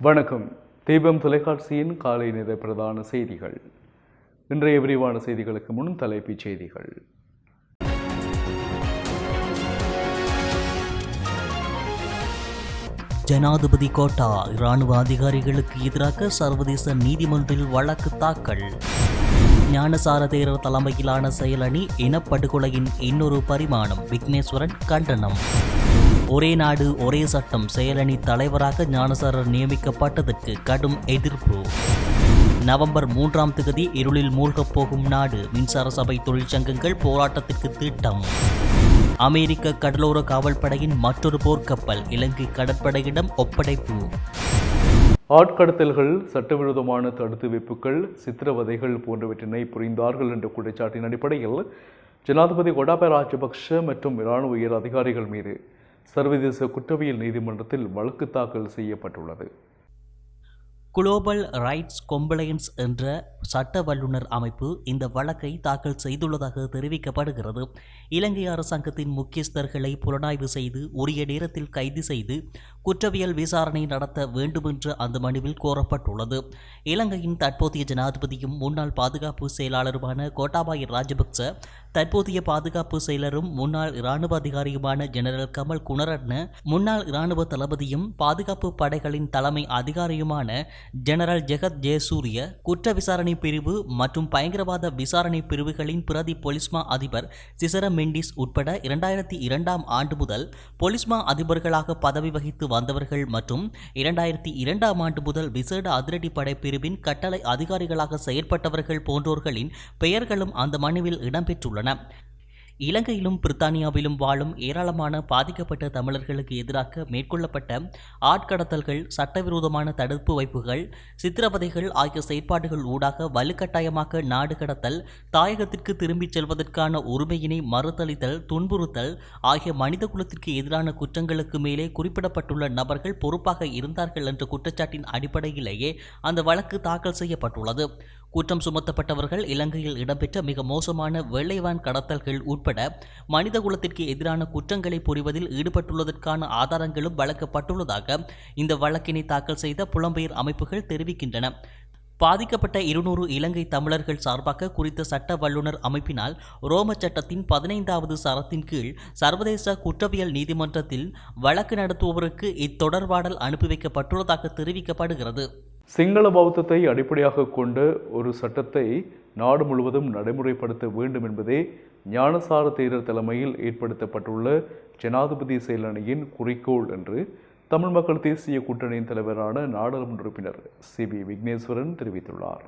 வணக்கம். தீபம் தொலைக்காட்சியின் காலை நேர பிரதான செய்திகள். இன்றைய விரிவான செய்திகளுக்கு முன் தலைப்புச் செய்திகள். ஜனாதிபதி கோட்டா இராணுவ அதிகாரிகளுக்கு எதிராக சர்வதேச நீதிமன்றில் வழக்கு தாக்கல். ஞானசார தேரர் தலைமையிலான செயலணி இனப்படுகொலையின் இன்னொரு பரிமாணம், விக்னேஸ்வரன் கண்டனம். ஒரே நாடு ஒரே சட்டம் செயலணி தலைவராக ஞானசாரர் நியமிக்கப்பட்டதற்கு கடும் எதிர்ப்பு. நவம்பர் 3ஆம் தேதி இருளில் மூழ்கப் போகும் நாடு, மின்சார சபை தொழிற்சங்கங்கள் போராட்டத்திற்கு திட்டம். அமெரிக்க கடலோர காவல்படையின் மற்றொரு போர்க்கப்பல் இலங்கை கடற்படையிடம் ஒப்படைப்பு. ஆட்கடத்தல்கள், சட்டவிரோதமான தடுத்து வைப்புகள், சித்திரவதைகள் போன்றவற்றினை புரிந்தார்கள் என்ற குற்றச்சாட்டின் அடிப்படையில் ஜனாதிபதி கோட்டாபய ராஜபக்ஷ மற்றும் இராணுவ உயர் அதிகாரிகள் மீது சர்வதேச குற்றவியல் நீதிமன்றத்தில் வழக்கு தாக்கல் செய்யப்பட்டுள்ளது. குளோபல் ரைட்ஸ் கம்ப்ளைண்ட்ஸ் என்ற சட்ட வல்லுநர் அமைப்பு இந்த வழக்கை தாக்கல் செய்துள்ளதாக தெரிவிக்கப்படுகிறது. இலங்கை அரசாங்கத்தின் முக்கியஸ்தர்களை புலனாய்வு செய்து உரிய நேரத்தில் கைது செய்து குற்றவியல் விசாரணை நடத்த வேண்டுமென்று அந்த மனுவில் கோரப்பட்டுள்ளது. இலங்கையின் தற்போதைய ஜனாதிபதியும் முன்னாள் பாதுகாப்பு செயலாளருமான கோட்டாபய ராஜபக்ச, தற்போதைய பாதுகாப்பு செயலரும் முன்னாள் இராணுவ அதிகாரியுமான ஜெனரல் கமல் குணரட்ன, முன்னாள் இராணுவ தளபதியும் பாதுகாப்பு படைகளின் தலைமை அதிகாரியுமான ஜெனரல் ஜெகத் ஜெயசூரிய, குற்ற விசாரணை பிரிவு மற்றும் பயங்கரவாத விசாரணை பிரிவுகளின் பிரதி பொலிஸ்மா அதிபர் சிசர மெண்டிஸ் உட்பட 2002ஆம் ஆண்டு முதல் பொலிஸ்மா அதிபர்களாக பதவி வகித்து வந்தவர்கள் மற்றும் 2002ஆம் ஆண்டு முதல் விசேட அதிரடிப்படை பிரிவின் கட்டளை அதிகாரிகளாக செயற்பட்டவர்கள் போன்றோர்களின் பெயர்களும் அந்த மனுவில் இடம்பெற்றுள்ளன. இலங்கையிலும் பிரித்தானியாவிலும் வாழும் ஏராளமான பாதிக்கப்பட்ட தமிழர்களுக்கு எதிராக மேற்கொள்ளப்பட்ட ஆட்கடத்தல்கள், சட்டவிரோதமான தடுப்பு வைப்புகள், சித்திரவதைகள் ஆகிய செயற்பாடுகள் ஊடாக வலுக்கட்டாயமாக நாடு கடத்தல், தாயகத்திற்கு திரும்பிச் செல்வதற்கான உரிமையினை மறுதளித்தல், துன்புறுத்தல் ஆகிய மனித குலத்திற்கு எதிரான குற்றங்களுக்கு மேலே குறிப்பிடப்பட்டுள்ள நபர்கள் பொறுப்பாக இருந்தார்கள் என்ற குற்றச்சாட்டின் அடிப்படையிலேயே அந்த வழக்கு தாக்கல் செய்யப்பட்டுள்ளது. குற்றம் சுமத்தப்பட்டவர்கள் இலங்கையில் இடம்பெற்ற மிக மோசமான வெள்ளைவான் கடத்தல்கள் உட்பட மனித குலத்திற்கு எதிரான குற்றங்களை புரிவதில் ஈடுபட்டுள்ளதற்கான ஆதாரங்களும் வழங்கப்பட்டுள்ளதாக இந்த வழக்கினை தாக்கல் செய்த புலம்பெயர் அமைப்புகள் தெரிவிக்கின்றன. பாதிக்கப்பட்ட 200 இலங்கை தமிழர்கள் சார்பாக குறித்த சட்ட வல்லுநர் அமைப்பினால் ரோம சட்டத்தின் 15வது சரத்தின் கீழ் சர்வதேச குற்றவியல் நீதிமன்றத்தில் வழக்கு நடத்துபவருக்கு இத்தொடர்பாடல் அனுப்பி வைக்கப்பட்டுள்ளதாக தெரிவிக்கப்படுகிறது. சிங்கள பௌத்தத்தை அடிப்படையாக கொண்ட ஒரு சட்டத்தை நாடு முழுவதும் நடைமுறைப்படுத்த வேண்டும் என்பதே ஞானசார தேரர் தலைமையில் ஏற்படுத்தப்பட்டுள்ள ஜனாதிபதி செயலணியின் குறிக்கோள் என்று தமிழ் மக்கள் தேசிய கூட்டணியின் தலைவரான நாடாளுமன்ற உறுப்பினர் சி.பி. விக்னேஸ்வரன் தெரிவித்துள்ளார்.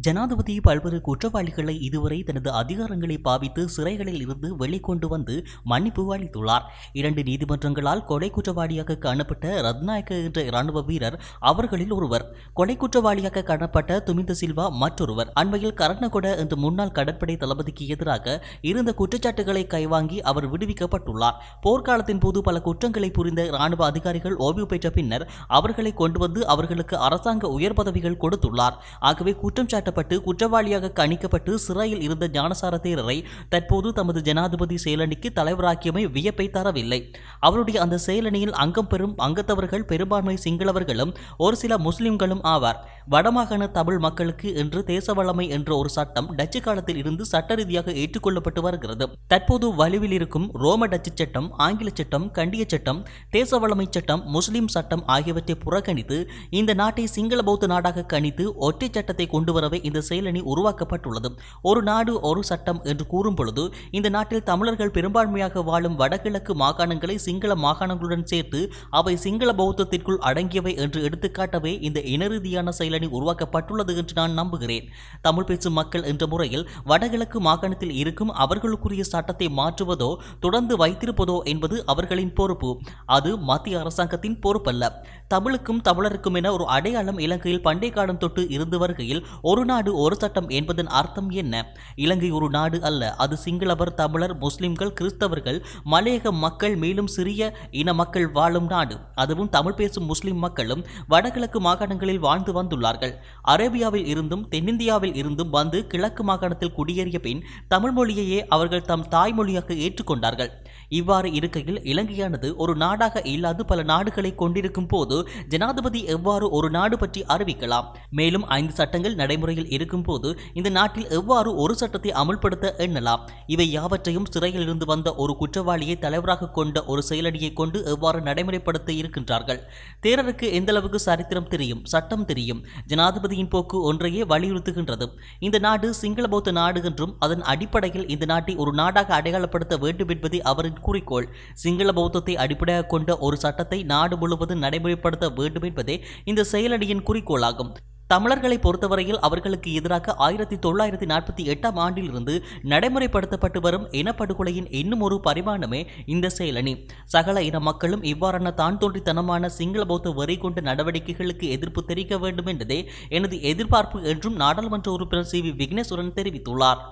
ஜனாதிபதி பல்வேறு குற்றவாளிகளை இதுவரை தனது அதிகாரங்களை பாவித்து சிறைகளில் இருந்து வெளிக்கொண்டு வந்து மன்னிப்பு அளித்துள்ளார். 2 நீதிமன்றங்களால் கொலை குற்றவாளியாக காணப்பட்ட ரத்நாயக்க என்ற இராணுவ வீரர் அவர்களில் ஒருவர், கொலை குற்றவாளியாக காணப்பட்ட துமிந்த சில்வா மற்றொருவர். அண்மையில் கரணகொட என்ற முன்னாள் கடற்படை தளபதிக்கு எதிராக இருந்த குற்றச்சாட்டுகளை கைவாங்கி அவர் விடுவிக்கப்பட்டுள்ளார். போர்க்காலத்தின் போது பல குற்றங்களை புரிந்த இராணுவ அதிகாரிகள் ஓய்வு பெற்ற பின்னர் அவர்களை கொண்டு வந்து அவர்களுக்கு அரசாங்க உயர் பதவிகள் கொடுத்துள்ளார். ஆகவே குற்றம் சாட்டப்பட்டு குற்றவாளியாக கணிக்கப்பட்டு சிறையில் இருந்த ஞானசார தேரரை தற்போது தமது ஜனாதிபதி செயலணிக்கு தலைவராக்கியமை வியப்பை தரவில்லை. அவருடைய அந்த செயலணியில் அங்கம் பெறும் அங்கத்தவர்கள் பெரும்பான்மை சிங்களவர்களும் ஒரு சில முஸ்லிம்களும் ஆவார். வடமாகாண தமிழ் மக்களுக்கு என்று தேசவளமை என்ற ஒரு சட்டம் டச்சு காலத்தில் இருந்து சட்ட ரீதியாக ஏற்றுக்கொள்ளப்பட்டு வருகிறது. தற்போது வலுவில் இருக்கும் ரோம டச்சு சட்டம், ஆங்கில சட்டம், கண்டிய சட்டம், தேசவளமை சட்டம், முஸ்லிம் சட்டம் ஆகியவற்றை புறக்கணித்து இந்த நாட்டை சிங்கள பௌத்த நாடாக கணித்து ஒற்றை சட்டத்தை கொண்டு வரவே இந்த செயலணி உருவாக்கப்பட்டுள்ளது. ஒரு நாடு ஒரு சட்டம் என்று கூறும் பொழுது இந்த நாட்டில் தமிழர்கள் பெரும்பான்மையாக வாழும் வடகிழக்கு மாகாணங்களை சிங்கள மாகாணங்களுடன் சேர்த்து அவை சிங்கள பௌத்தத்திற்குள் அடங்கியவை என்று எடுத்துக்காட்டவே இந்த இனரீதியான செயலணி உருவாக்கப்பட்டுள்ளது என்று நான் நம்புகிறேன். தமிழ் பேசும் மக்கள் என்ற முறையில் வடகிழக்கு மாகாணத்தில் இருக்கும் அவர்களுக்குரிய சட்டத்தை மாற்றுவதோ தொடர்ந்து வைத்திருப்பதோ என்பது அவர்களின் பொறுப்பு. அது மத்திய அரசாங்கத்தின் பொறுப்பல்ல. தமிழுக்கும் தமிழருக்கும் என ஒரு அடையாளம் இலங்கையில் பண்டை காலம் தொட்டு இருந்து வருகையில் ஒரு நாடு ஒரு சட்டம் என்பதன் அர்த்தம் என்ன? இலங்கை ஒரு நாடு அல்ல. அது சிங்களவர், தமிழர், முஸ்லிம்கள், கிறிஸ்தவர்கள், மலையக மக்கள், மேலும் சிறிய இன மக்கள் வாழும் நாடு. அதுவும் தமிழ் பேசும் முஸ்லிம் மக்களும் வடகிழக்கு மாகாணங்களில் வாழ்ந்து வந்துள்ளார்கள். அரேபியாவில் இருந்தும் தென்னிந்தியாவில் இருந்தும் வந்து கிழக்கு மாகாணத்தில் குடியேறிய பின் தமிழ் மொழியையே அவர்கள் தம் தாய்மொழியாக ஏற்றுக்கொண்டார்கள். இவ்வாறு இருக்கையில் இலங்கையானது ஒரு நாடாக இல்லாது பல நாடுகளை கொண்டிருக்கும் போது ஜனாதிபதி எவ்வாறு ஒரு நாடு பற்றி அறிவிக்கலாம்? மேலும் 5 சட்டங்கள் நடைமுறையில் இருக்கும் போது இந்த நாட்டில் எவ்வாறு ஒரு சட்டத்தை அமுல்படுத்த எண்ணலாம்? இவை யாவற்றையும் சிறையில் இருந்து வந்த ஒரு குற்றவாளியை தலைவராக கொண்ட ஒரு செயலடியை கொண்டு எவ்வாறு நடைமுறைப்படுத்த இருக்கின்றார்கள்? தேரருக்கு எந்தளவுக்கு சரித்திரம் தெரியும், சட்டம் தெரியும்? ஜனாதிபதியின் போக்கு ஒன்றையே வலியுறுத்துகின்றது. இந்த நாடு சிங்கள பௌத்த நாடு என்றும் அதன் அடிப்படையில் இந்த நாட்டை ஒரு நாடாக அடையாளப்படுத்த வேண்டும் என்பதே அவரின் குறிக்கோள். சிங்கள பௌத்தத்தை அடிப்படையாக கொண்ட ஒரு சட்டத்தை நாடு முழுவதும் நடைமுறைப்படுத்த வேண்டும் என்பதே இந்த செயலடியின் குறிக்கோளாகும். தமிழர்களை பொறுத்தவரையில் அவர்களுக்கு எதிராக 1948ஆம் ஆண்டிலிருந்து நடைமுறைப்படுத்தப்பட்டு வரும் இனப்படுகொலையின் இன்னும் ஒரு பரிமாணமே இந்த செயலணி. சகல இன மக்களும் இவ்வாறான தான் தோன்றித்தனமான சிங்கள பௌத்த வரி கொண்ட நடவடிக்கைகளுக்கு எதிர்ப்பு தெரிவிக்க வேண்டும் என்பதே எனது எதிர்பார்ப்பு என்றும் நாடாளுமன்ற உறுப்பினர் சி.வி. விக்னேஸ்வரன் தெரிவித்துள்ளார்.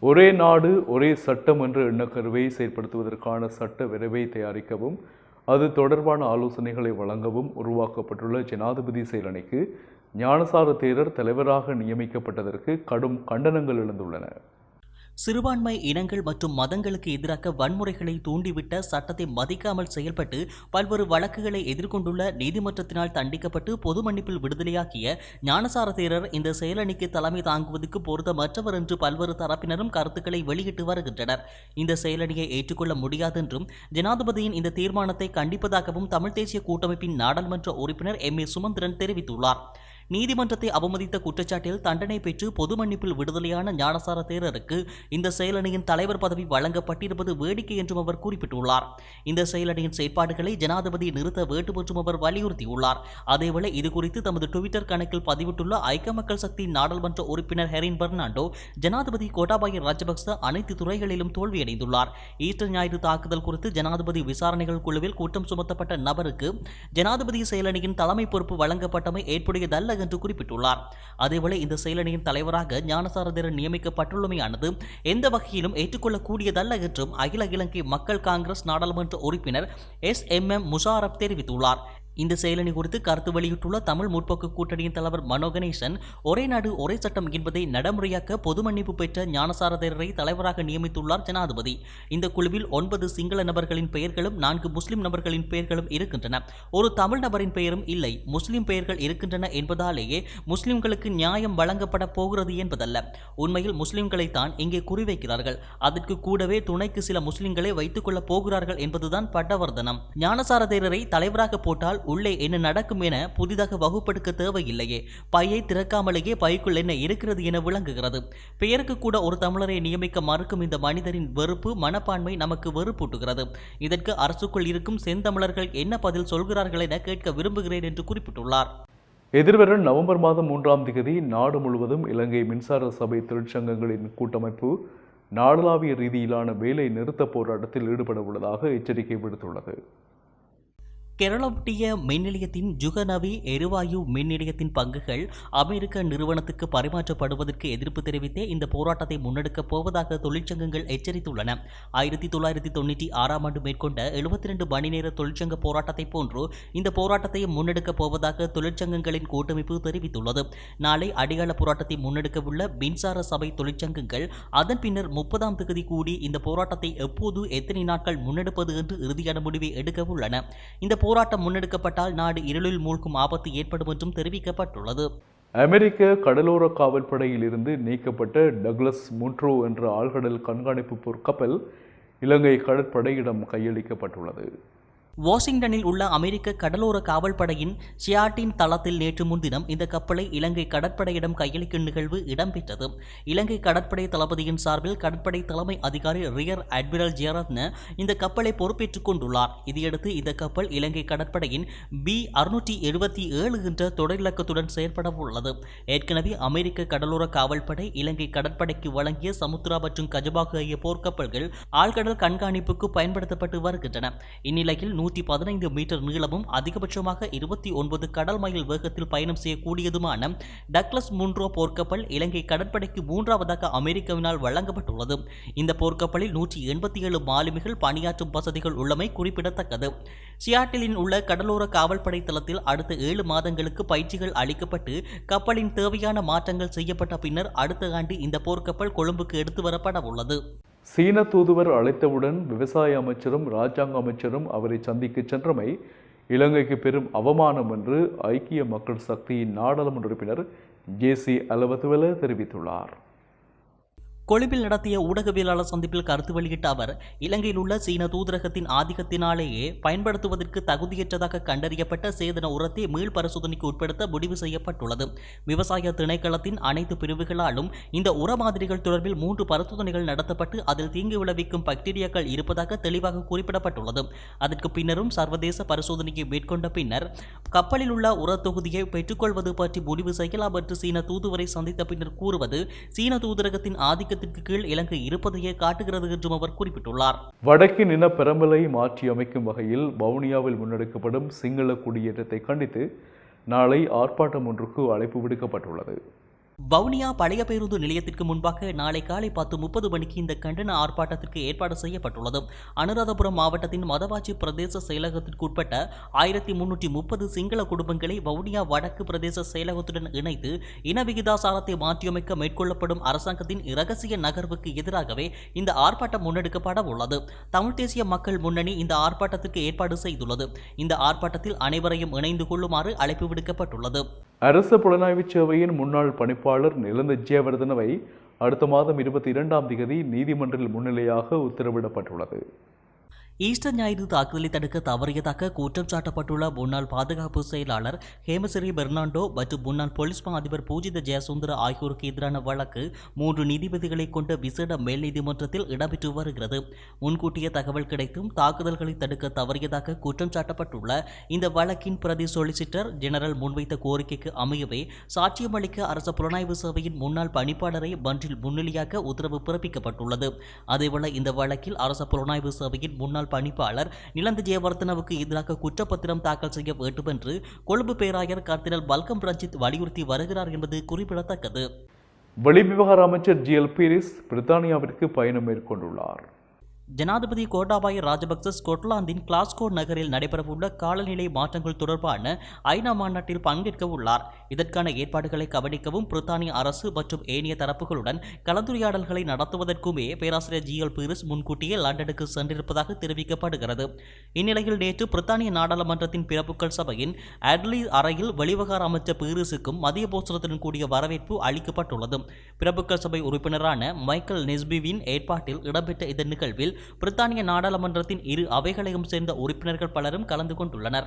ஒரே நாடு ஒரே சட்டம் என்ற எண்ணக்கருவை செயற்படுத்துவதற்கான சட்ட விரைவை தயாரிக்கவும் அது தொடர்பான ஆலோசனைகளை வழங்கவும் உருவாக்கப்பட்டுள்ள ஜனாதிபதி செயலணிக்கு ஞானசார தேரர் தலைவராக நியமிக்கப்பட்டதற்கு கடும் கண்டனங்கள் எழுந்துள்ளன. சிறுபான்மை இனங்கள் மற்றும் மதங்களுக்கு எதிராக வன்முறைகளை தூண்டிவிட்ட சட்டத்தை மதிக்காமல் செயல்பட்டு பல்வேறு வழக்குகளை எதிர்கொண்டுள்ள நீதிமன்றத்தினால் தண்டிக்கப்பட்டு பொது மன்னிப்பில் விடுதலையாக்கிய ஞானசார தேரர் இந்த செயலணிக்கு தலைமை தாங்குவதற்கு பொருத்தமற்றவர் என்று பல்வேறு தரப்பினரும் கருத்துக்களை வெளியிட்டு வருகின்றனர். இந்த செயலணியை ஏற்றுக்கொள்ள முடியாதென்றும் ஜனாதிபதியின் இந்த தீர்மானத்தை கண்டிப்பதாகவும் தமிழ் தேசிய கூட்டமைப்பின் நாடாளுமன்ற உறுப்பினர் M.A. சுமந்திரன் தெரிவித்துள்ளார். நீதிமன்றத்தை அவமதித்த குற்றச்சாட்டில் தண்டனை பெற்று பொது மன்னிப்பில் விடுதலையான ஞானசார தேரருக்கு இந்த செயலணியின் தலைவர் பதவி வழங்கப்பட்டிருப்பது வேடிக்கை என்றும் அவர் குறிப்பிட்டுள்ளார். இந்த செயலணியின் செயற்பாடுகளை ஜனாதிபதி நிறுத்த வேண்டும் என்றும் அவர் வலியுறுத்தியுள்ளார். அதேவேளை இதுகுறித்து தமது ட்விட்டர் கணக்கில் பதிவிட்டுள்ள ஐக்கிய மக்கள் சக்தி நாடாளுமன்ற உறுப்பினர் ஹெரின் பெர்னாண்டோ, ஜனாதிபதி கோட்டாபய ராஜபக்ச அனைத்து துறைகளிலும் தோல்வியடைந்துள்ளார். ஈஸ்டர் ஞாயிறு தாக்குதல் குறித்து ஜனாதிபதி விசாரணைகள் குழுவில் குற்றம் சுமத்தப்பட்ட நபருக்கு ஜனாதிபதி செயலணியின் தலைமை பொறுப்பு வழங்கப்பட்டமை ஏற்புடையதல்ல என்று குறிப்பிட்டுள்ளார். அதேவேளை இந்த செயலணியின் தலைவராக ஞானசார தேரர் நியமிக்கப்பட்டுள்ளமையானது எந்த வகையிலும் ஏற்றுக்கொள்ளக்கூடியதல்ல என்றும் அகில இலங்கை மக்கள் காங்கிரஸ் நாடாளுமன்ற உறுப்பினர் S.M.M. முஷாரப் தெரிவித்துள்ளார். இந்த செயலணி குறித்து கருத்து வெளியிட்டுள்ள தமிழ் முற்போக்கு கூட்டணியின் தலைவர் மனோ கணேசன், ஒரே நாடு ஒரே சட்டம் என்பதை நடைமுறையாக்க பொது மன்னிப்பு பெற்ற ஞானசார தேரரை தலைவராக நியமித்துள்ளார் ஜனாதிபதி. இந்த குழுவில் 9 சிங்கள நபர்களின் பெயர்களும் 4 முஸ்லிம் நபர்களின் பெயர்களும் இருக்கின்றன. ஒரு தமிழ் நபரின் பெயரும் இல்லை. முஸ்லிம் பெயர்கள் இருக்கின்றன என்பதாலேயே முஸ்லிம்களுக்கு நியாயம் வழங்கப்பட போகிறது என்பதல்ல. உண்மையில் முஸ்லிம்களைத்தான் இங்கே குறிவைக்கிறார்கள். அதற்கு கூடவே துணைக்கு சில முஸ்லிம்களை வைத்துக் கொள்ளப் போகிறார்கள் என்பதுதான் பட்டவர்தனம். ஞானசார தேரரை தலைவராக போட்டால் உள்ளே என்ன நடக்கும் என புதிதாக வகுப்படுத்த தேவையில்லையே. பையை திறக்காமலேயே பைக்குள் என்ன இருக்கிறது என விளங்குகிறது. பெயருக்கு கூட ஒரு தமிழரை நியமிக்க மறுக்கும் இந்த மனிதரின் வெறுப்பு மனப்பான்மை நமக்கு வெறுப்பூட்டுகிறது. இதற்கு அரசுக்குள் இருக்கும் செந்தமிழர்கள் என்ன பதில் சொல்கிறார்கள் என கேட்க விரும்புகிறேன் என்று குறிப்பிட்டுள்ளார். எதிர்வரும் நவம்பர் மாதம் 3ஆம் தேதி நாடு முழுவதும் இலங்கை மின்சார சபை தொழிற்சங்கங்களின் கூட்டமைப்பு நாடளாவிய ரீதியிலான வேலை நிறுத்த போராட்டத்தில் ஈடுபட உள்ளதாக எச்சரிக்கை விடுத்துள்ளது. கெரளவட்டிய மின் நிலையத்தின் ஜுகநவி எரிவாயு மின் நிலையத்தின் பங்குகள் அமெரிக்க நிறுவனத்துக்கு பரிமாற்றப்படுவதற்கு எதிர்ப்பு தெரிவித்தே இந்த போராட்டத்தை முன்னெடுக்கப் போவதாக தொழிற்சங்கங்கள் எச்சரித்துள்ளன. 1996ஆம் ஆண்டு மேற்கொண்ட 72 மணி நேர தொழிற்சங்க போராட்டத்தை போன்று இந்த போராட்டத்தை முன்னெடுக்கப் போவதாக தொழிற்சங்கங்களின் கூட்டமைப்பு தெரிவித்துள்ளது. நாளை அடியாள போராட்டத்தை முன்னெடுக்கவுள்ள மின்சார சபை தொழிற்சங்கங்கள் அதன் பின்னர் 30ஆம் தேதி கூடி இந்த போராட்டத்தை எப்போது எத்தனை நாட்கள் முன்னெடுப்பது என்று இறுதியான முடிவை எடுக்க உள்ளன. இந்த போராட்டம் முன்னெடுக்கப்பட்டால் நாடு இருளில் மூழ்கும் ஆபத்து ஏற்படும் என்றும் தெரிவிக்கப்பட்டுள்ளது. அமெரிக்க கடலோர காவல்படையில் இருந்து நீக்கப்பட்ட டக்ளஸ் முன்ட்ரோ என்ற ஆழ்கடல் கண்காணிப்பு போர்க்கப்பல் இலங்கை கடற்படையிடம் கையளிக்கப்பட்டுள்ளது. வாஷிங்டனில் உள்ள அமெரிக்க கடலோர காவல்படையின் ஷியாட்டின் தளத்தில் நேற்று முன்தினம் இந்த கப்பலை இலங்கை கடற்படையிடம் கையளிக்கும் நிகழ்வு இடம்பெற்றது. இலங்கை கடற்படை தளபதியின் சார்பில் கடற்படை தலைமை அதிகாரி ரியர் அட்மிரல் ஜெயரத்ன இந்த கப்பலை பொறுப்பேற்றுக் கொண்டுள்ளார். இதையடுத்து இந்த கப்பல் இலங்கை கடற்படையின் B-677 என்ற தொடரிலக்கத்துடன் செயற்பட உள்ளது. ஏற்கனவே அமெரிக்க கடலோர காவல்படை இலங்கை கடற்படைக்கு வழங்கிய சமுத்ரா மற்றும் கஜபாக் ஆகிய போர்க்கப்பல்கள் ஆழ்கடல் கண்காணிப்புக்கு பயன்படுத்தப்பட்டு வருகின்றன. இந்நிலையில் 115 மீட்டர் நீளமும் அதிகபட்சமாக 29 கடல் மைல் வேகத்தில் பயணம் செய்யக்கூடியதுமான டக்ளஸ் முன்ரோ போர்க்கப்பல் இலங்கை கடற்படைக்கு 3வது அமெரிக்காவினால் வழங்கப்பட்டுள்ளது. இந்த போர்க்கப்பலில் 187 மாலுமிகள் பணியாற்றும் வசதிகள் உள்ளமை குறிப்பிடத்தக்கது. சியாட்டிலில் உள்ள கடலோர காவல்படை தளத்தில் அடுத்த 7 மாதங்களுக்கு பயிற்சிகள் அளிக்கப்பட்டு கப்பலின் தேவையான மாற்றங்கள் செய்யப்பட்ட பின்னர் அடுத்த ஆண்டு இந்த போர்க்கப்பல் கொழும்புக்கு எடுத்து வரப்பட உள்ளது. சீன தூதுவர் அழைத்தவுடன் விவசாய அமைச்சரும் இராஜாங்க அமைச்சரும் அவரை சந்திக்க சென்றமை இலங்கைக்கு பெரும் அவமானம் என்று ஐக்கிய மக்கள் சக்தியின் நாடாளுமன்ற உறுப்பினர் ஜே.சி. அலவத்துவல தெரிவித்துள்ளார். கொழும்பில் நடத்திய ஊடகவியலாளர் சந்திப்பில் கருத்து வெளியிட்ட அவர், இலங்கையில் உள்ள சீன தூதரகத்தின் ஆதிக்கத்தினாலேயே பயன்படுத்துவதற்கு தகுதியற்றதாக கண்டறியப்பட்ட சேதன உரத்தை மீள் பரிசோதனைக்கு உட்படுத்த முடிவு செய்யப்பட்டுள்ளது. விவசாய திணைக்களத்தின் அனைத்து பிரிவுகளாலும் இந்த உர மாதிரிகள் தொடர்பில் 3 பரிசோதனைகள் நடத்தப்பட்டு அதில் தீங்கு விளைவிக்கும் பாக்டீரியாக்கள் இருப்பதாக தெளிவாக குறிப்பிடப்பட்டுள்ளது. அதற்கு பின்னரும் சர்வதேச பரிசோதனையை மேற்கொண்ட பின்னர் கப்பலில் உள்ள உர தொகுதியை பெற்றுக்கொள்வது பற்றி முடிவு செய்யலாம் என்று சீன தூதுவரை சந்தித்த பின்னர் கூறுவது சீன தூதரகத்தின் ஆதிக்கத்திற்கு கீழ் இலங்கை இருப்பதையே காட்டுகிறது என்றும் அவர் குறிப்பிட்டுள்ளார். வடக்கின் இன பெரம்பலை மாற்றி அமைக்கும் வகையில் வவுனியாவில் முன்னெடுக்கப்படும் சிங்கள குடியேற்றத்தை கண்டித்து நாளை ஆர்ப்பாட்டம் ஒன்றுக்கு அழைப்பு விடுக்கப்பட்டுள்ளது. வவுனியா பழைய பேருந்து நிலையத்திற்கு முன்பாக நாளை காலை 10:30 மணிக்கு இந்த கண்டன ஆர்ப்பாட்டத்திற்கு ஏற்பாடு செய்யப்பட்டுள்ளது. அனுராதபுரம் மாவட்டத்தின் மதவாச்சி பிரதேச செயலகத்திற்கு உட்பட்ட 1330 சிங்கள குடும்பங்களை வவுனியா வடக்கு பிரதேச செயலகத்துடன் இணைத்து இன விகிதாசாரத்தை மாற்றியமைக்க மேற்கொள்ளப்படும் அரசாங்கத்தின் இரகசிய நகர்வுக்கு எதிராகவே இந்த ஆர்ப்பாட்டம் முன்னெடுக்கப்பட உள்ளது. தமிழ் தேசிய மக்கள் முன்னணி இந்த ஆர்ப்பாட்டத்திற்கு ஏற்பாடு செய்துள்ளது. இந்த ஆர்ப்பாட்டத்தில் அனைவரையும் இணைந்து கொள்ளுமாறு அழைப்பு விடுக்கப்பட்டுள்ளது. அரசு புலனாய்வு சேவையின் முன்னாள் பணிப்பாளர் நிலந்த ஜெயவர்தனவை அடுத்த மாதம் 22ஆம் தேதி நீதிமன்றில் முன்னிலையாக உத்தரவிடப்பட்டுள்ளது. ஈஸ்டர் ஞாயிறு தாக்குதலை தடுக்க தவறியதாக குற்றம் சாட்டப்பட்டுள்ள முன்னாள் பாதுகாப்பு செயலாளர் ஹேமசிறி பெர்னாண்டோ மற்றும் முன்னாள் போலீஸ் மா அதிபர் பூஜித ஜெயசுந்தர ஆகியோருக்கு எதிரான வழக்கு 3 நீதிபதிகளை கொண்ட விசேட மேல் நீதிமன்றத்தில் இடம்பெற்று வருகிறது. முன்கூட்டிய தகவல் கிடைத்தும் தாக்குதல்களை தடுக்க தவறியதாக குற்றம் சாட்டப்பட்டுள்ள இந்த வழக்கின் பிரதி சொலிசிட்டர் ஜெனரல் முன்வைத்த கோரிக்கைக்கு அமையவே சாட்சியமளிக்க அரசு புலனாய்வு சேவையின் முன்னாள் பணிப்பாளரை மன்றில் முன்னிலையாக உத்தரவு பிறப்பிக்கப்பட்டுள்ளது. அதேவேளை இந்த வழக்கில் அரசு புலனாய்வு சேவையின் முன்னாள் பணிப்பாளர் நிலந்த ஜெயவர்தனவுக்கு எதிராக குற்றப்பத்திரம் தாக்கல் செய்ய வேண்டும் என்று கொழும்பு பேராயர் கர்தினால் பல்கம் ரஞ்சித் வலியுறுத்தி வருகிறார் என்பது குறிப்பிடத்தக்கது. வெளிவிவகார அமைச்சர் ஜி.எல். பீரிஸ் பிரித்தானியாவிற்கு பயணம் மேற்கொண்டுள்ளார். ஜனாதிபதி கோட்டாபாய ராஜபக்ச ஸ்கொட்லாந்தின் கிளாஸ்கோ நகரில் நடைபெறவுள்ள காலநிலை மாற்றங்கள் தொடர்பான ஐநா மாநாட்டில் பங்கேற்க உள்ளார். இதற்கான ஏற்பாடுகளை கவனிக்கவும் பிரித்தானிய அரசு மற்றும் ஏனைய தரப்புகளுடன் கலந்துரையாடல்களை நடத்துவதற்குமே பேராசிரியர் ஜி.எல். பீரிஸ் முன்கூட்டியே லண்டனுக்கு சென்றிருப்பதாக தெரிவிக்கப்படுகிறது. இந்நிலையில் நேற்று பிரித்தானிய நாடாளுமன்றத்தின் பிரபுக்கள் சபையின் அட்லி அறையில் வெளிவகார அமைச்சர் பீரிஸுக்கும் மதிய போசனத்துடன் கூடிய வரவேற்பு அளிக்கப்பட்டுள்ளது. பிரபுக்கள் சபை உறுப்பினரான மைக்கேல் நெஸ்பிவின் ஏற்பாட்டில் இடம்பெற்ற இந்த நிகழ்வில் பிரித்தானிய நாடாளுமன்றத்தின் 2 அவைகளையும் சேர்ந்த உறுப்பினர்கள் பலரும் கலந்து கொண்டுள்ளனர்.